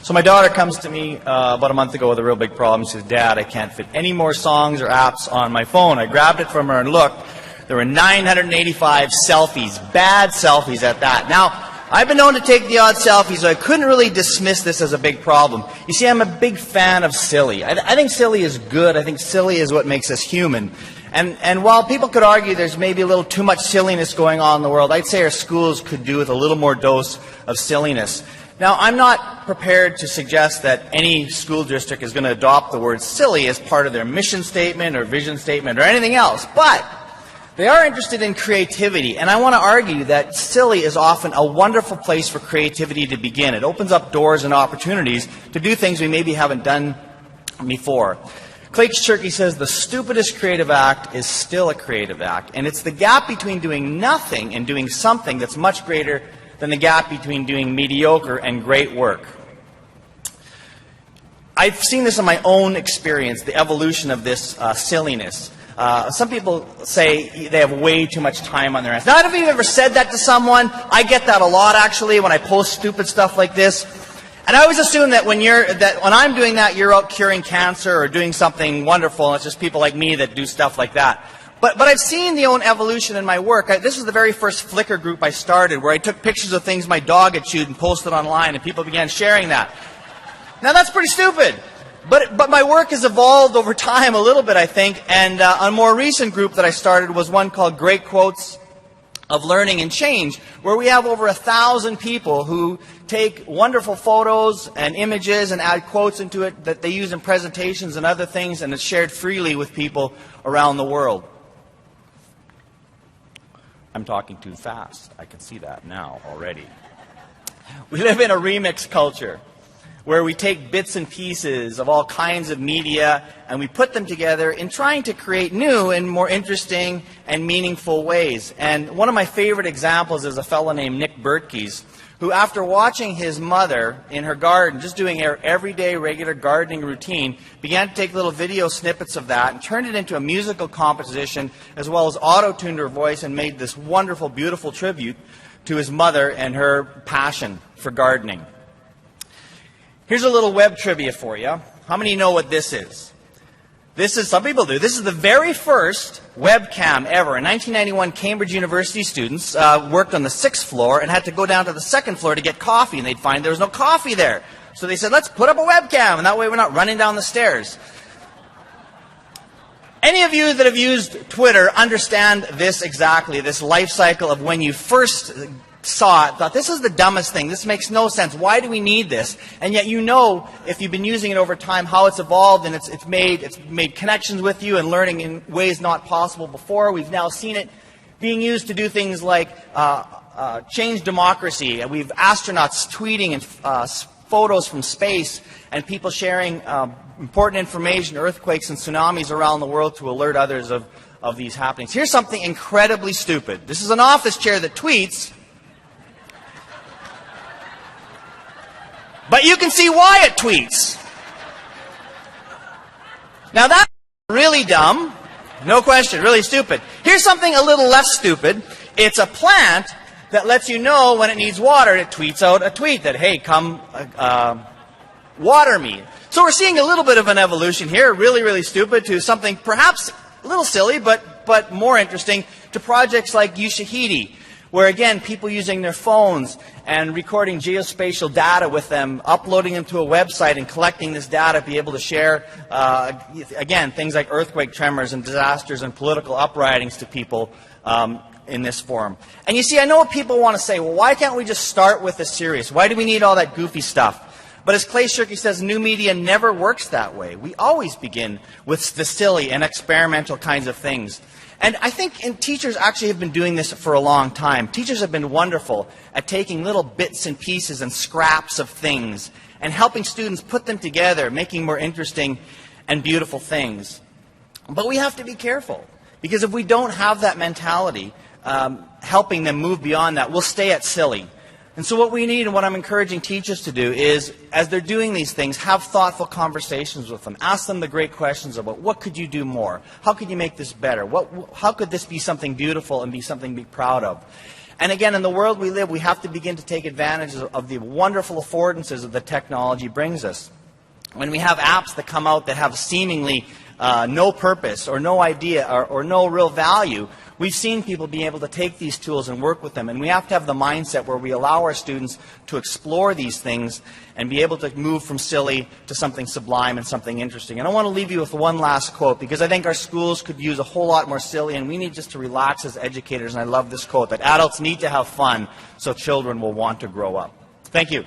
So my daughter comes to me about a month ago with a real big problem. She says, "Dad, I can't fit any more songs or apps on my phone." I grabbed it from her and looked. There were 985 selfies, bad selfies at that. Now, I've been known to take the odd selfie, so I couldn't really dismiss this as a big problem. You see, I'm a big fan of silly. I think silly is good. I think silly is what makes us human. And while people could argue there's maybe a little too much silliness going on in the world, I'd say our schools could do with a little more dose of silliness. Now, I'm not prepared to suggest that any school district is going to adopt the word silly as part of their mission statement or vision statement or anything else, but they are interested in creativity, and I want to argue that silly is often a wonderful place for creativity to begin. It opens up doors and opportunities to do things we maybe haven't done before. Clay Shirky says the stupidest creative act is still a creative act, and it's the gap between doing nothing and doing something that's much greater than the gap between doing mediocre and great work. I've seen this in my own experience, the evolution of this silliness. Some people say they have way too much time on their hands. Now, I don't know if you've ever said that to someone. I get that a lot, actually, when I post stupid stuff like this. And I always assume that when I'm doing that, you're out curing cancer or doing something wonderful, and it's just people like me that do stuff like that. But I've seen the own evolution in my work. This was the very first Flickr group I started, where I took pictures of things my dog had chewed and posted online, and people began sharing that. Now, that's pretty stupid. But my work has evolved over time a little bit, I think, and a more recent group that I started was one called Great Quotes of Learning and Change, where we have over 1,000 people who take wonderful photos and images and add quotes into it that they use in presentations and other things, and it's shared freely with people around the world. I'm talking too fast. I can see that now already. We live in a remix culture, where we take bits and pieces of all kinds of media and we put them together in trying to create new and more interesting and meaningful ways. And one of my favorite examples is a fellow named Nick Burtke's, who after watching his mother in her garden, just doing her everyday regular gardening routine, began to take little video snippets of that and turned it into a musical composition as well as auto-tuned her voice and made this wonderful, beautiful tribute to his mother and her passion for gardening. Here's a little web trivia for you. How many know what this is? Some people do. This is the very first webcam ever. In 1991, Cambridge University students worked on the 6th floor and had to go down to the 2nd floor to get coffee, and they'd find there was no coffee there. So they said, let's put up a webcam, and that way we're not running down the stairs. Any of you that have used Twitter understand this exactly, this life cycle of when you first saw it, thought, this is the dumbest thing, this makes no sense, why do we need this? And yet you know, if you've been using it over time, how it's evolved and it's made connections with you and learning in ways not possible before. We've now seen it being used to do things like change democracy. We've astronauts tweeting and photos from space and people sharing important information, earthquakes and tsunamis around the world to alert others of these happenings. Here's something incredibly stupid. This is an office chair that tweets, but you can see why it tweets. Now that's really dumb. No question, really stupid. Here's something a little less stupid. It's a plant that lets you know when it needs water. It tweets out a tweet that, hey, come water me. So we're seeing a little bit of an evolution here, really, really stupid, to something perhaps a little silly, but more interesting, to projects like Ushahidi, where again, people using their phones and recording geospatial data with them, uploading them to a website and collecting this data, be able to share, again, things like earthquake tremors and disasters and political uprisings to people in this form. And you see, I know what people want to say, well, why can't we just start with the serious? Why do we need all that goofy stuff? But as Clay Shirky says, new media never works that way. We always begin with the silly and experimental kinds of things. And I think teachers actually have been doing this for a long time. Teachers have been wonderful at taking little bits and pieces and scraps of things and helping students put them together, making more interesting and beautiful things. But we have to be careful, because if we don't have that mentality, helping them move beyond that, we'll stay at silly. And so what we need, and what I'm encouraging teachers to do, is, as they're doing these things, have thoughtful conversations with them. Ask them the great questions about, what could you do more? How could you make this better? How could this be something beautiful and be something to be proud of? And again, in the world we live, we have to begin to take advantage of the wonderful affordances that the technology brings us. When we have apps that come out that have seemingly no purpose or no idea or no real value, we've seen people be able to take these tools and work with them. And we have to have the mindset where we allow our students to explore these things and be able to move from silly to something sublime and something interesting. And I want to leave you with one last quote, because I think our schools could use a whole lot more silly, and we need just to relax as educators. And I love this quote, that adults need to have fun so children will want to grow up. Thank you.